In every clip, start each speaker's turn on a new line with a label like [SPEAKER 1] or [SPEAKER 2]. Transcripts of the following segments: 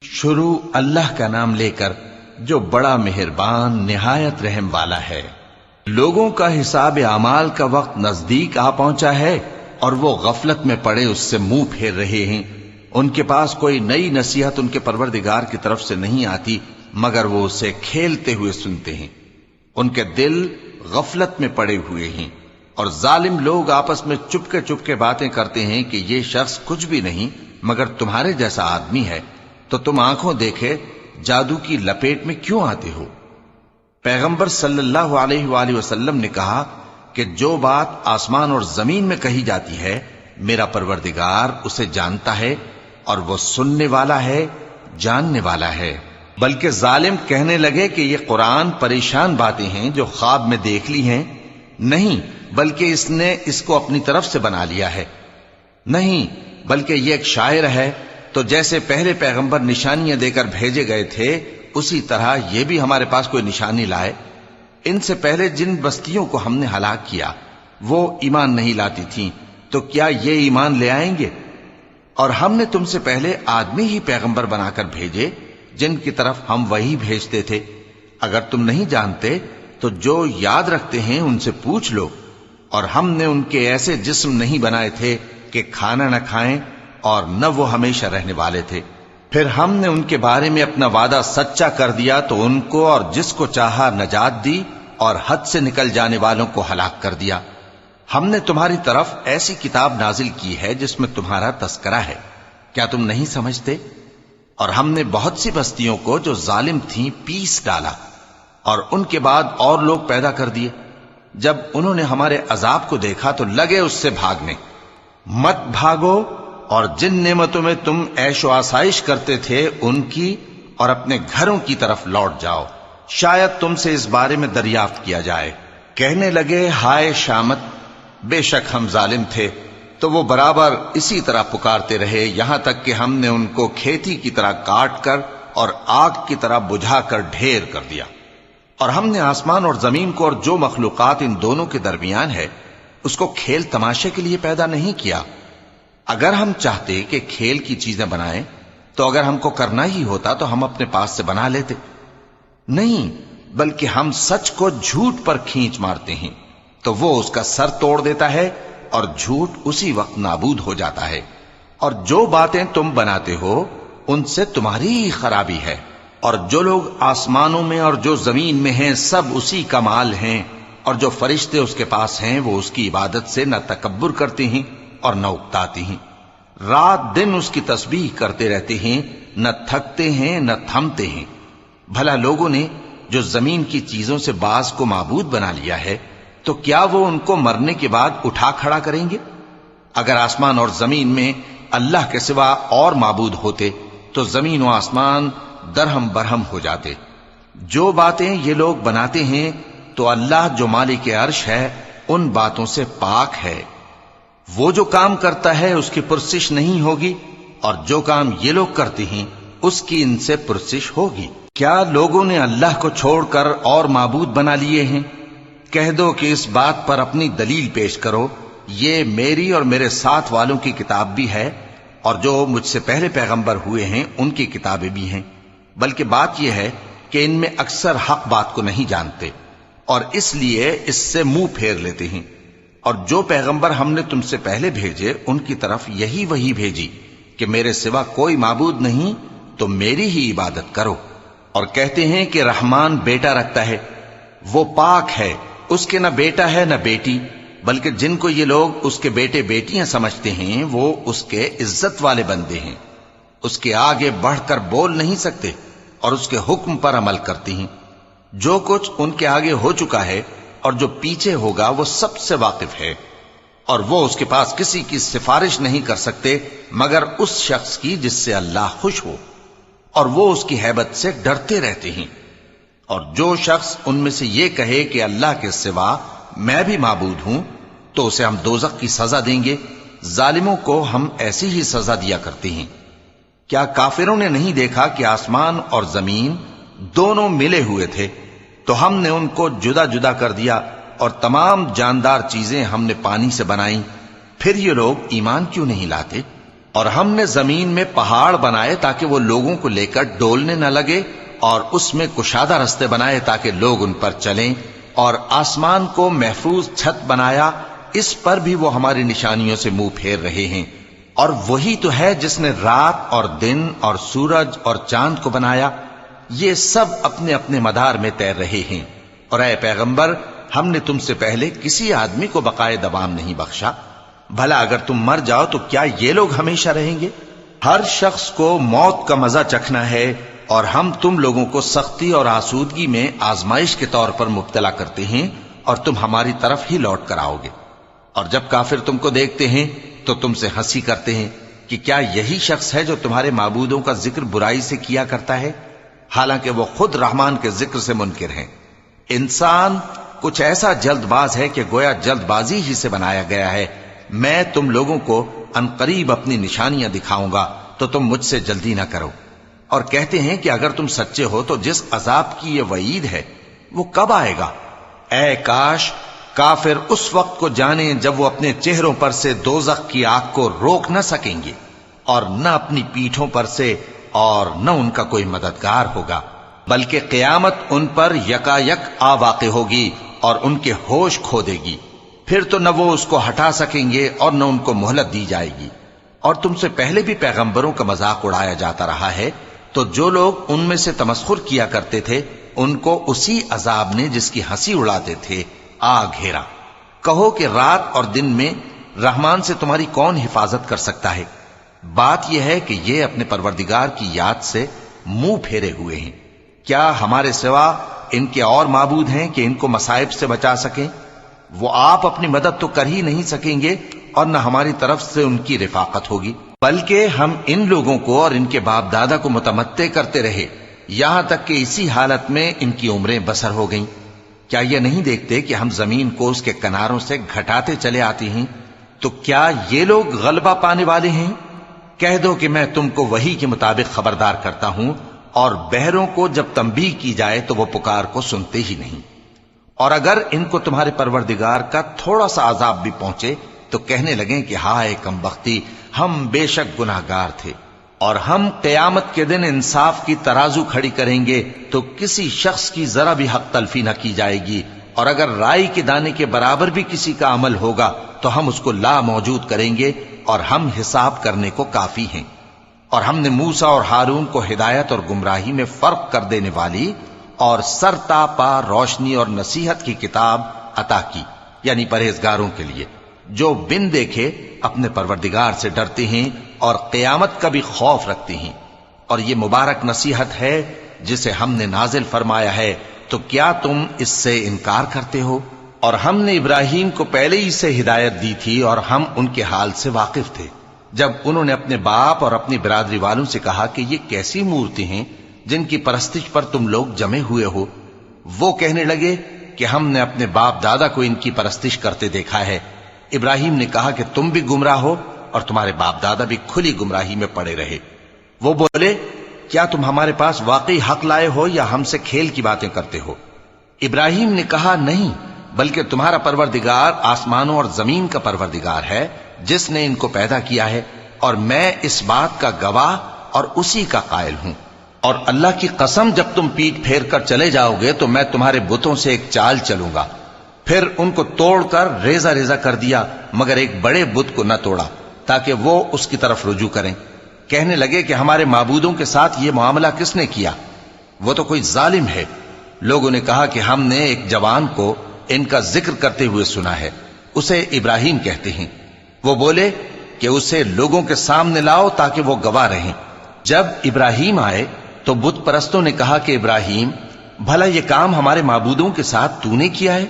[SPEAKER 1] شروع اللہ کا نام لے کر جو بڑا مہربان نہایت رحم والا ہے۔ لوگوں کا حساب اعمال کا وقت نزدیک آ پہنچا ہے اور وہ غفلت میں پڑے اس سے منہ پھیر رہے ہیں۔ ان کے پاس کوئی نئی نصیحت ان کے پروردگار کی طرف سے نہیں آتی مگر وہ اسے کھیلتے ہوئے سنتے ہیں۔ ان کے دل غفلت میں پڑے ہوئے ہیں اور ظالم لوگ آپس میں چپکے باتیں کرتے ہیں کہ یہ شخص کچھ بھی نہیں مگر تمہارے جیسا آدمی ہے، تو تم آنکھوں دیکھے جادو کی لپیٹ میں کیوں آتے ہو؟ پیغمبر صلی اللہ علیہ وآلہ وسلم نے کہا کہ جو بات آسمان اور زمین میں کہی جاتی ہے میرا پروردگار اسے جانتا ہے اور وہ سننے والا ہے، جاننے والا ہے۔ بلکہ ظالم کہنے لگے کہ یہ قرآن پریشان باتیں ہیں جو خواب میں دیکھ لی ہیں، نہیں بلکہ اس نے اس کو اپنی طرف سے بنا لیا ہے، نہیں بلکہ یہ ایک شاعر ہے۔ تو جیسے پہلے پیغمبر نشانیاں دے کر بھیجے گئے تھے اسی طرح یہ بھی ہمارے پاس کوئی نشانی لائے۔ ان سے پہلے جن بستیوں کو ہم نے ہلاک کیا وہ ایمان نہیں لاتی تھیں، تو کیا یہ ایمان لے آئیں گے؟ اور ہم نے تم سے پہلے آدمی ہی پیغمبر بنا کر بھیجے جن کی طرف ہم وہی بھیجتے تھے۔ اگر تم نہیں جانتے تو جو یاد رکھتے ہیں ان سے پوچھ لو۔ اور ہم نے ان کے ایسے جسم نہیں بنائے تھے کہ کھانا نہ کھائیں اور نہ وہ ہمیشہ رہنے والے تھے۔ پھر ہم نے ان کے بارے میں اپنا وعدہ سچا کر دیا تو ان کو اور جس کو چاہا نجات دی اور حد سے نکل جانے والوں کو ہلاک کر دیا۔ ہم نے تمہاری طرف ایسی کتاب نازل کی ہے جس میں تمہارا تذکرہ ہے، کیا تم نہیں سمجھتے؟ اور ہم نے بہت سی بستیوں کو جو ظالم تھیں پیس ڈالا اور ان کے بعد اور لوگ پیدا کر دیے۔ جب انہوں نے ہمارے عذاب کو دیکھا تو لگے اس سے بھاگنے۔ مت بھاگو اور جن نعمتوں میں تم عیش و آسائش کرتے تھے ان کی اور اپنے گھروں کی طرف لوٹ جاؤ، شاید تم سے اس بارے میں دریافت کیا جائے۔ کہنے لگے ہائے شامت، بے شک ہم ظالم تھے۔ تو وہ برابر اسی طرح پکارتے رہے یہاں تک کہ ہم نے ان کو کھیتی کی طرح کاٹ کر اور آگ کی طرح بجھا کر ڈھیر کر دیا۔ اور ہم نے آسمان اور زمین کو اور جو مخلوقات ان دونوں کے درمیان ہے اس کو کھیل تماشے کے لیے پیدا نہیں کیا۔ اگر ہم چاہتے کہ کھیل کی چیزیں بنائیں تو اگر ہم کو کرنا ہی ہوتا تو ہم اپنے پاس سے بنا لیتے، نہیں بلکہ ہم سچ کو جھوٹ پر کھینچ مارتے ہیں تو وہ اس کا سر توڑ دیتا ہے اور جھوٹ اسی وقت نابود ہو جاتا ہے۔ اور جو باتیں تم بناتے ہو ان سے تمہاری ہی خرابی ہے۔ اور جو لوگ آسمانوں میں اور جو زمین میں ہیں سب اسی کا مال ہیں، اور جو فرشتے اس کے پاس ہیں وہ اس کی عبادت سے نہ تکبر کرتے ہیں اور نہ اکتاتے ہیں، رات دن اس کی تسبیح کرتے رہتے ہیں، نہ تھکتے ہیں نہ تھمتے ہیں۔ بھلا لوگوں نے جو زمین کی چیزوں سے بعض کو معبود بنا لیا ہے تو کیا وہ ان کو مرنے کے بعد اٹھا کھڑا کریں گے؟ اگر آسمان اور زمین میں اللہ کے سوا اور معبود ہوتے تو زمین و آسمان درہم برہم ہو جاتے۔ جو باتیں یہ لوگ بناتے ہیں تو اللہ جو مالک عرش ہے ان باتوں سے پاک ہے۔ وہ جو کام کرتا ہے اس کی پرسش نہیں ہوگی، اور جو کام یہ لوگ کرتے ہیں اس کی ان سے پرسش ہوگی۔ کیا لوگوں نے اللہ کو چھوڑ کر اور معبود بنا لیے ہیں؟ کہہ دو کہ اس بات پر اپنی دلیل پیش کرو، یہ میری اور میرے ساتھ والوں کی کتاب بھی ہے اور جو مجھ سے پہلے پیغمبر ہوئے ہیں ان کی کتابیں بھی ہیں۔ بلکہ بات یہ ہے کہ ان میں اکثر حق بات کو نہیں جانتے اور اس لیے اس سے منہ پھیر لیتے ہیں۔ اور جو پیغمبر ہم نے تم سے پہلے بھیجے ان کی طرف یہی وحی بھیجی کہ میرے سوا کوئی معبود نہیں تو میری ہی عبادت کرو۔ اور کہتے ہیں کہ رحمان بیٹا رکھتا ہے، وہ پاک ہے، اس کے نہ بیٹا ہے نہ بیٹی، بلکہ جن کو یہ لوگ اس کے بیٹے بیٹیاں سمجھتے ہیں وہ اس کے عزت والے بندے ہیں۔ اس کے آگے بڑھ کر بول نہیں سکتے اور اس کے حکم پر عمل کرتے ہیں۔ جو کچھ ان کے آگے ہو چکا ہے اور جو پیچھے ہوگا وہ سب سے واقف ہے، اور وہ اس کے پاس کسی کی سفارش نہیں کر سکتے مگر اس شخص کی جس سے اللہ خوش ہو، اور وہ اس کی ہیبت سے ڈرتے رہتے ہیں۔ اور جو شخص ان میں سے یہ کہے کہ اللہ کے سوا میں بھی معبود ہوں تو اسے ہم دوزخ کی سزا دیں گے۔ ظالموں کو ہم ایسی ہی سزا دیا کرتے ہیں۔ کیا کافروں نے نہیں دیکھا کہ آسمان اور زمین دونوں ملے ہوئے تھے تو ہم نے ان کو جدا جدا کر دیا اور تمام جاندار چیزیں ہم نے پانی سے بنائیں، پھر یہ لوگ ایمان کیوں نہیں لاتے؟ اور ہم نے زمین میں پہاڑ بنائے تاکہ وہ لوگوں کو لے کر ڈولنے نہ لگے، اور اس میں کشادہ رستے بنائے تاکہ لوگ ان پر چلیں، اور آسمان کو محفوظ چھت بنایا، اس پر بھی وہ ہماری نشانیوں سے منہ پھیر رہے ہیں۔ اور وہی تو ہے جس نے رات اور دن اور سورج اور چاند کو بنایا، یہ سب اپنے اپنے مدار میں تیر رہے ہیں۔ اور اے پیغمبر، ہم نے تم سے پہلے کسی آدمی کو بقائے دوام نہیں بخشا، بھلا اگر تم مر جاؤ تو کیا یہ لوگ ہمیشہ رہیں گے؟ ہر شخص کو موت کا مزہ چکھنا ہے، اور ہم تم لوگوں کو سختی اور آسودگی میں آزمائش کے طور پر مبتلا کرتے ہیں، اور تم ہماری طرف ہی لوٹ کر آؤ گے۔ اور جب کافر تم کو دیکھتے ہیں تو تم سے ہنسی کرتے ہیں کہ کیا یہی شخص ہے جو تمہارے معبودوں کا ذکر برائی سے کیا کرتا ہے، حالانکہ وہ خود رحمان کے ذکر سے منکر ہیں۔ انسان کچھ ایسا جلد باز ہے کہ گویا جلد بازی ہی سے بنایا گیا ہے۔ میں تم لوگوں کو عنقریب اپنی نشانیاں دکھاؤں گا تو تم مجھ سے جلدی نہ کرو۔ اور کہتے ہیں کہ اگر تم سچے ہو تو جس عذاب کی یہ وعید ہے وہ کب آئے گا؟ اے کاش کافر اس وقت کو جانیں جب وہ اپنے چہروں پر سے دوزخ کی آگ کو روک نہ سکیں گے، اور نہ اپنی پیٹھوں پر سے، اور نہ ان کا کوئی مددگار ہوگا، بلکہ قیامت ان پر یکا یک آ واقع ہوگی اور ان کے ہوش کھو دے گی۔ پھر تو نہ وہ اس کو ہٹا سکیں گے اور نہ ان کو مہلت دی جائے گی۔ اور تم سے پہلے بھی پیغمبروں کا مذاق اڑایا جاتا رہا ہے، تو جو لوگ ان میں سے تمسخر کیا کرتے تھے ان کو اسی عذاب نے جس کی ہنسی اڑاتے تھے آ گھیرا۔ کہو کہ رات اور دن میں رحمان سے تمہاری کون حفاظت کر سکتا ہے؟ بات یہ ہے کہ یہ اپنے پروردگار کی یاد سے منہ پھیرے ہوئے ہیں۔ کیا ہمارے سوا ان کے اور معبود ہیں کہ ان کو مصائب سے بچا سکیں؟ وہ آپ اپنی مدد تو کر ہی نہیں سکیں گے، اور نہ ہماری طرف سے ان کی رفاقت ہوگی، بلکہ ہم ان لوگوں کو اور ان کے باپ دادا کو متمتع کرتے رہے، یہاں تک کہ اسی حالت میں ان کی عمریں بسر ہو گئیں۔ کیا یہ نہیں دیکھتے کہ ہم زمین کو اس کے کناروں سے گھٹاتے چلے آتے ہیں؟ تو کیا یہ لوگ غلبہ پانے والے ہیں؟ کہہ دو کہ میں تم کو وحی کے مطابق خبردار کرتا ہوں، اور بہروں کو جب تنبیہ کی جائے تو وہ پکار کو سنتے ہی نہیں۔ اور اگر ان کو تمہارے پروردگار کا تھوڑا سا عذاب بھی پہنچے تو کہنے لگیں کہ ہائے کم بختی، ہم بے شک گناہگار تھے۔ اور ہم قیامت کے دن انصاف کی ترازو کھڑی کریں گے تو کسی شخص کی ذرا بھی حق تلفی نہ کی جائے گی، اور اگر رائی کے دانے کے برابر بھی کسی کا عمل ہوگا تو ہم اس کو لا موجود کریں گے، اور ہم حساب کرنے کو کافی ہیں۔ اور ہم نے موسیٰ اور ہارون کو ہدایت اور گمراہی میں فرق کر دینے والی اور سر تا پا روشنی اور نصیحت کی کتاب عطا کی، یعنی پرہیزگاروں کے لیے جو بن دیکھے اپنے پروردگار سے ڈرتے ہیں اور قیامت کا بھی خوف رکھتے ہیں۔ اور یہ مبارک نصیحت ہے جسے ہم نے نازل فرمایا ہے، تو کیا تم اس سے انکار کرتے ہو؟ اور ہم نے ابراہیم کو پہلے ہی سے ہدایت دی تھی، اور ہم ان کے حال سے واقف تھے جب انہوں نے اپنے باپ اور اپنی برادری والوں سے کہا کہ یہ کیسی مورتی ہیں جن کی پرستش پر تم لوگ جمے ہوئے ہو؟ وہ کہنے لگے کہ ہم نے اپنے باپ دادا کو ان کی پرستش کرتے دیکھا ہے۔ ابراہیم نے کہا کہ تم بھی گمراہ ہو اور تمہارے باپ دادا بھی کھلی گمراہی میں پڑے رہے۔ وہ بولے کیا تم ہمارے پاس واقعی حق لائے ہو یا ہم سے کھیل کی باتیں کرتے ہو؟ ابراہیم نے کہا نہیں، بلکہ تمہارا پروردگار آسمانوں اور زمین کا پروردگار ہے جس نے ان کو پیدا کیا ہے، اور میں اس بات کا گواہ اور اسی کا قائل ہوں۔ اور اللہ کی قسم جب تم پیٹ پھیر کر چلے جاؤ گے تو میں تمہارے بتوں سے ایک چال چلوں گا۔ پھر ان کو توڑ کر ریزہ ریزہ کر دیا، مگر ایک بڑے بت کو نہ توڑا تاکہ وہ اس کی طرف رجوع کریں۔ کہنے لگے کہ ہمارے معبودوں کے ساتھ یہ معاملہ کس نے کیا؟ وہ تو کوئی ظالم ہے۔ لوگوں نے کہا کہ ہم نے ایک جوان کو ان کا ذکر کرتے ہوئے سنا ہے، اسے ابراہیم کہتے ہیں۔ وہ بولے کہ اسے لوگوں کے سامنے لاؤ تاکہ وہ گواہ رہیں۔ جب ابراہیم آئے تو بت پرستوں نے کہا کہ ابراہیم، بھلا یہ کام ہمارے معبودوں کے ساتھ تو نے کیا ہے؟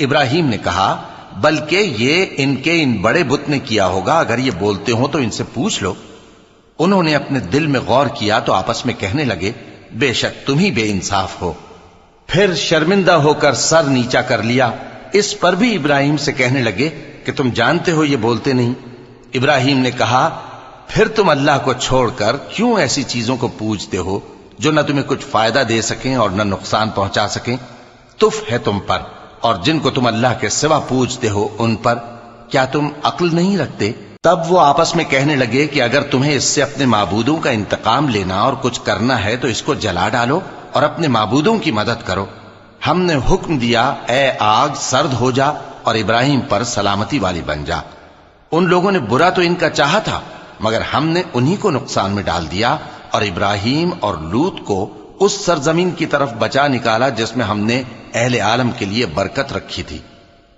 [SPEAKER 1] ابراہیم نے کہا بلکہ یہ ان بڑے بت نے کیا ہوگا، اگر یہ بولتے ہوں تو ان سے پوچھ لو۔ انہوں نے اپنے دل میں غور کیا تو آپس میں کہنے لگے بے شک تم ہی بے انصاف ہو۔ پھر شرمندہ ہو کر سر نیچا کر لیا۔ اس پر بھی ابراہیم سے کہنے لگے کہ تم جانتے ہو یہ بولتے نہیں۔ ابراہیم نے کہا پھر تم اللہ کو چھوڑ کر کیوں ایسی چیزوں کو پوجتے ہو جو نہ تمہیں کچھ فائدہ دے سکیں اور نہ نقصان پہنچا سکیں؟ تف ہے تم پر اور جن کو تم اللہ کے سوا پوجتے ہو ان پر، کیا تم عقل نہیں رکھتے؟ تب وہ آپس میں کہنے لگے کہ اگر تمہیں اس سے اپنے معبودوں کا انتقام لینا اور کچھ کرنا ہے تو اس کو جلا ڈالو اور اپنے معبودوں کی مدد کرو۔ ہم نے حکم دیا اے آگ سرد ہو جا اور ابراہیم پر سلامتی والی بن جا۔ ان لوگوں نے برا تو ان کا چاہا تھا، مگر ہم نے انہی کو نقصان میں ڈال دیا اور ابراہیم اور لوط کو اس سرزمین کی طرف بچا نکالا جس میں ہم نے اہل عالم کے لیے برکت رکھی تھی۔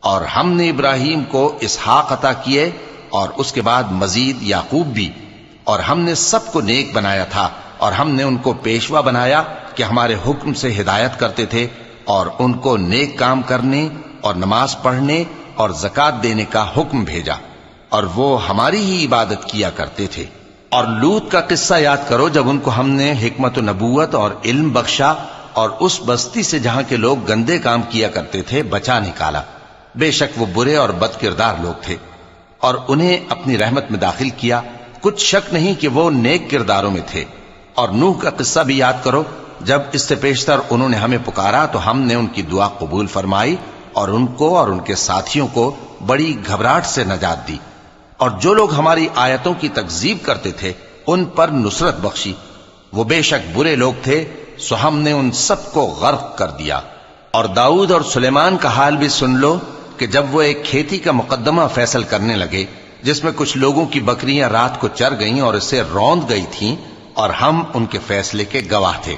[SPEAKER 1] اور ہم نے ابراہیم کو اسحاق عطا کیے اور اس کے بعد مزید یعقوب بھی، اور ہم نے سب کو نیک بنایا تھا اور ہم نے ان کو پیشوا بنایا کہ ہمارے حکم سے ہدایت کرتے تھے اور ان کو نیک کام کرنے اور نماز پڑھنے اور زکوٰۃ دینے کا حکم بھیجا، اور وہ ہماری ہی عبادت کیا کرتے تھے۔ اور لوط کا قصہ یاد کرو جب ان کو ہم نے حکمت و نبوت اور علم بخشا اور اس بستی سے جہاں کے لوگ گندے کام کیا کرتے تھے بچا نکالا۔ بے شک وہ برے اور بد کردار لوگ تھے، اور انہیں اپنی رحمت میں داخل کیا، کچھ شک نہیں کہ وہ نیک کرداروں میں تھے۔ اور نوح کا قصہ بھی یاد کرو جب اس سے پیشتر انہوں نے ہمیں پکارا تو ہم نے ان کی دعا قبول فرمائی اور ان کو اور ان کے ساتھیوں کو بڑی گھبراہٹ سے نجات دی، اور جو لوگ ہماری آیتوں کی تکذیب کرتے تھے ان پر نصرت بخشی۔ وہ بے شک برے لوگ تھے، سو ہم نے ان سب کو غرق کر دیا۔ اور داؤد اور سلیمان کا حال بھی سن لو کہ جب وہ ایک کھیتی کا مقدمہ فیصل کرنے لگے جس میں کچھ لوگوں کی بکریاں رات کو چر گئیں اور اسے روند گئی تھیں، اور ہم ان کے فیصلے کے گواہ تھے،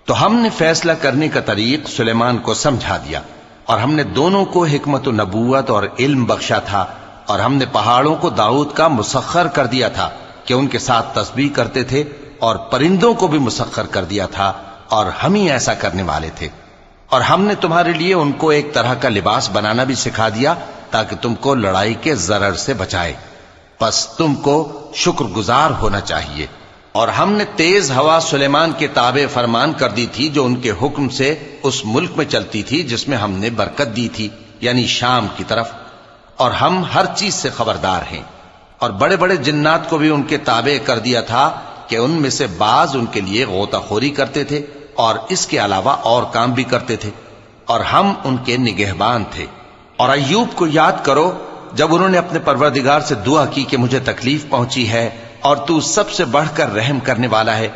[SPEAKER 1] تو ہم نے فیصلہ کرنے کا طریق سلیمان کو سمجھا دیا، اور ہم نے دونوں کو حکمت و نبوت اور علم بخشا تھا، اور ہم نے پہاڑوں کو داؤد کا مسخر کر دیا تھا کہ ان کے ساتھ تسبیح کرتے تھے، اور پرندوں کو بھی مسخر کر دیا تھا، اور ہم ہی ایسا کرنے والے تھے۔ اور ہم نے تمہارے لیے ان کو ایک طرح کا لباس بنانا بھی سکھا دیا تاکہ تم کو لڑائی کے ضرر سے بچائے، پس تم کو شکر گزار ہونا چاہیے۔ اور ہم نے تیز ہوا سلیمان کے تابع فرمان کر دی تھی جو ان کے حکم سے اس ملک میں چلتی تھی جس میں ہم نے برکت دی تھی، یعنی شام کی طرف، اور ہم ہر چیز سے خبردار ہیں۔ اور بڑے بڑے جنات کو بھی ان کے تابع کر دیا تھا کہ ان میں سے بعض ان کے لیے غوطہ خوری کرتے تھے اور اس کے علاوہ اور کام بھی کرتے تھے، اور ہم ان کے نگہبان تھے۔ اور ایوب کو یاد کرو جب انہوں نے اپنے پروردگار سے دعا کی کہ مجھے تکلیف پہنچی ہے اور تو سب سے بڑھ کر رحم کرنے والا ہے،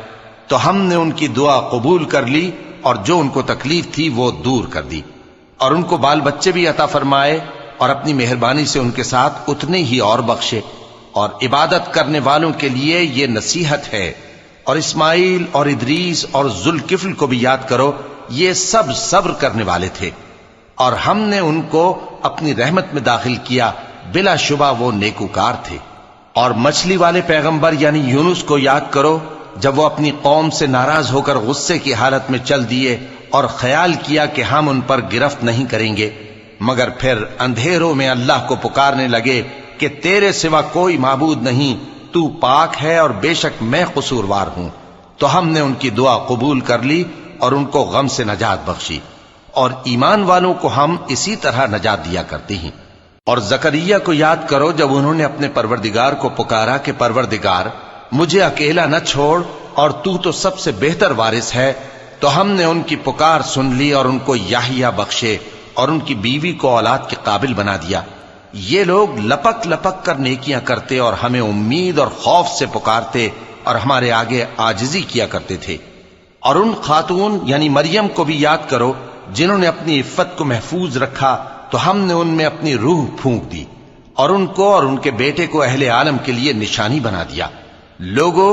[SPEAKER 1] تو ہم نے ان کی دعا قبول کر لی اور جو ان کو تکلیف تھی وہ دور کر دی، اور ان کو بال بچے بھی عطا فرمائے، اور اپنی مہربانی سے ان کے ساتھ اتنے ہی اور بخشے۔ اور عبادت کرنے والوں کے لیے یہ نصیحت ہے۔ اور اسماعیل اور ادریس اور ذوالکفل کو بھی یاد کرو، یہ سب صبر کرنے والے تھے، اور ہم نے ان کو اپنی رحمت میں داخل کیا، بلا شبہ وہ نیکوکار تھے۔ اور مچھلی والے پیغمبر یعنی یونس کو یاد کرو جب وہ اپنی قوم سے ناراض ہو کر غصے کی حالت میں چل دیے اور خیال کیا کہ ہم ان پر گرفت نہیں کریں گے، مگر پھر اندھیروں میں اللہ کو پکارنے لگے کہ تیرے سوا کوئی معبود نہیں، تو پاک ہے اور بے شک میں قصوروار ہوں، تو ہم نے ان کی دعا قبول کر لی اور ان کو غم سے نجات بخشی، اور ایمان والوں کو ہم اسی طرح نجات دیا کرتے ہیں۔ اور زکریا کو یاد کرو جب انہوں نے اپنے پروردگار کو پکارا کہ پروردگار مجھے اکیلا نہ چھوڑ اور تو سب سے بہتر وارث ہے، تو ہم نے ان کی پکار سن لی اور ان کو یحییٰ بخشے اور ان کی بیوی کو اولاد کے قابل بنا دیا۔ یہ لوگ لپک لپک کر نیکیاں کرتے اور ہمیں امید اور خوف سے پکارتے اور ہمارے آگے عاجزی کیا کرتے تھے۔ اور ان خاتون یعنی مریم کو بھی یاد کرو جنہوں نے اپنی عفت کو محفوظ رکھا، تو ہم نے ان میں اپنی روح پھونک دی اور ان کو اور ان کے بیٹے کو اہل عالم کے لیے نشانی بنا دیا۔ لوگو،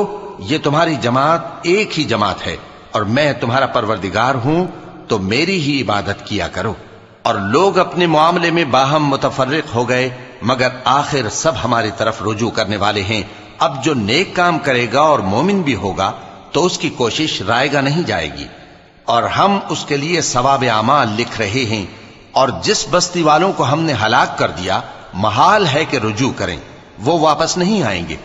[SPEAKER 1] یہ تمہاری جماعت ایک ہی جماعت ہے اور میں تمہارا پروردگار ہوں، تو میری ہی عبادت کیا کرو۔ اور لوگ اپنے معاملے میں باہم متفرق ہو گئے، مگر آخر سب ہماری طرف رجوع کرنے والے ہیں۔ اب جو نیک کام کرے گا اور مومن بھی ہوگا تو اس کی کوشش رائے گا نہیں جائے گی، اور ہم اس کے لیے ثواب اعمال لکھ رہے ہیں۔ اور جس بستی والوں کو ہم نے ہلاک کر دیا، محال ہے کہ رجوع کریں، وہ واپس نہیں آئیں گے،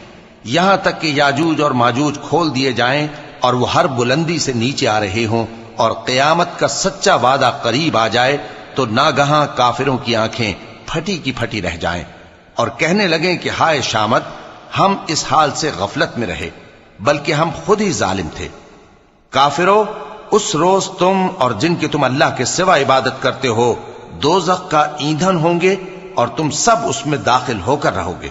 [SPEAKER 1] یہاں تک کہ یاجوج اور ماجوج کھول دیے جائیں اور وہ ہر بلندی سے نیچے آ رہے ہوں، اور قیامت کا سچا وعدہ قریب آ جائے تو ناگہاں کافروں کی آنکھیں پھٹی کی پھٹی رہ جائیں اور کہنے لگیں کہ ہائے شامت، ہم اس حال سے غفلت میں رہے، بلکہ ہم خود ہی ظالم تھے۔ کافرو، اس روز تم اور جن کی تم اللہ کے سوا عبادت کرتے ہو دوزخ کا ایندھن ہوں گے اور تم سب اس میں داخل ہو کر رہو گے۔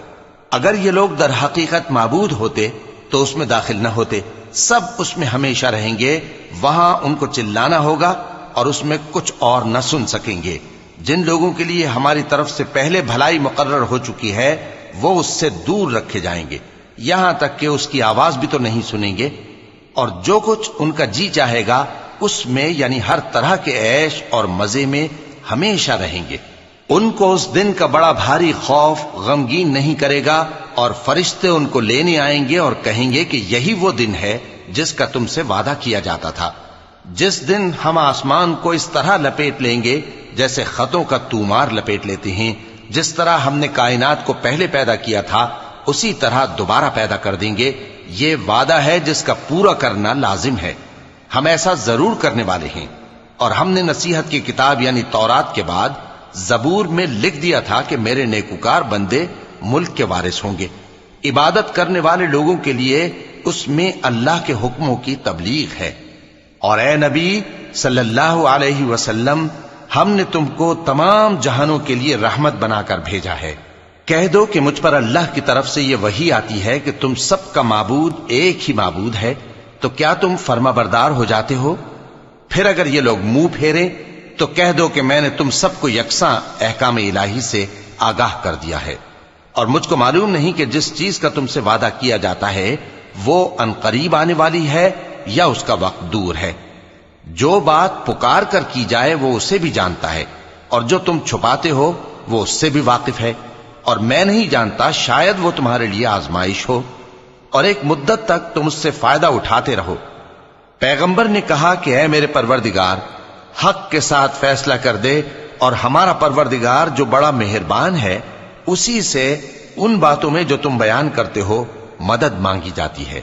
[SPEAKER 1] اگر یہ لوگ در حقیقت معبود ہوتے تو اس میں داخل نہ ہوتے، سب اس میں ہمیشہ رہیں گے، وہاں ان کو چلانا ہوگا اور اس میں کچھ اور نہ سن سکیں گے۔ جن لوگوں کے لیے ہماری طرف سے پہلے بھلائی مقرر ہو چکی ہے وہ اس سے دور رکھے جائیں گے، یہاں تک کہ اس کی آواز بھی تو نہیں سنیں گے، اور جو کچھ ان کا جی چاہے گا اس میں یعنی ہر طرح کے عیش اور مزے میں ہمیشہ رہیں گے۔ ان کو اس دن کا بڑا بھاری خوف غمگین نہیں کرے گا، اور فرشتے ان کو لینے آئیں گے اور کہیں گے کہ یہی وہ دن ہے جس کا تم سے وعدہ کیا جاتا تھا، جس دن ہم آسمان کو اس طرح لپیٹ لیں گے جیسے خطوں کا تومار لپیٹ لیتے ہیں، جس طرح ہم نے کائنات کو پہلے پیدا کیا تھا اسی طرح دوبارہ پیدا کر دیں گے۔ یہ وعدہ ہے جس کا پورا کرنا لازم ہے، ہم ایسا ضرور کرنے والے ہیں۔ اور ہم نے نصیحت کی کتاب یعنی تورات کے بعد زبور میں لکھ دیا تھا کہ میرے نیکوکار بندے ملک کے وارث ہوں گے۔ عبادت کرنے والے لوگوں کے لیے اس میں اللہ کے حکموں کی تبلیغ ہے۔ اور اے نبی صلی اللہ علیہ وسلم، ہم نے تم کو تمام جہانوں کے لیے رحمت بنا کر بھیجا ہے۔ کہہ دو کہ مجھ پر اللہ کی طرف سے یہ وحی آتی ہے کہ تم سب کا معبود ایک ہی معبود ہے، تو کیا تم فرما بردار ہو جاتے ہو؟ پھر اگر یہ لوگ منہ پھیریں تو کہہ دو کہ میں نے تم سب کو یکساں احکام الہی سے آگاہ کر دیا ہے، اور مجھ کو معلوم نہیں کہ جس چیز کا تم سے وعدہ کیا جاتا ہے وہ عنقریب آنے والی ہے یا اس کا وقت دور ہے۔ جو بات پکار کر کی جائے وہ اسے بھی جانتا ہے، اور جو تم چھپاتے ہو وہ اس سے بھی واقف ہے، اور میں نہیں جانتا شاید وہ تمہارے لیے آزمائش ہو، اور ایک مدت تک تم اس سے فائدہ اٹھاتے رہو۔ پیغمبر نے کہا کہ اے میرے پروردگار، حق کے ساتھ فیصلہ کر دے، اور ہمارا پروردگار جو بڑا مہربان ہے اسی سے ان باتوں میں جو تم بیان کرتے ہو مدد مانگی جاتی ہے۔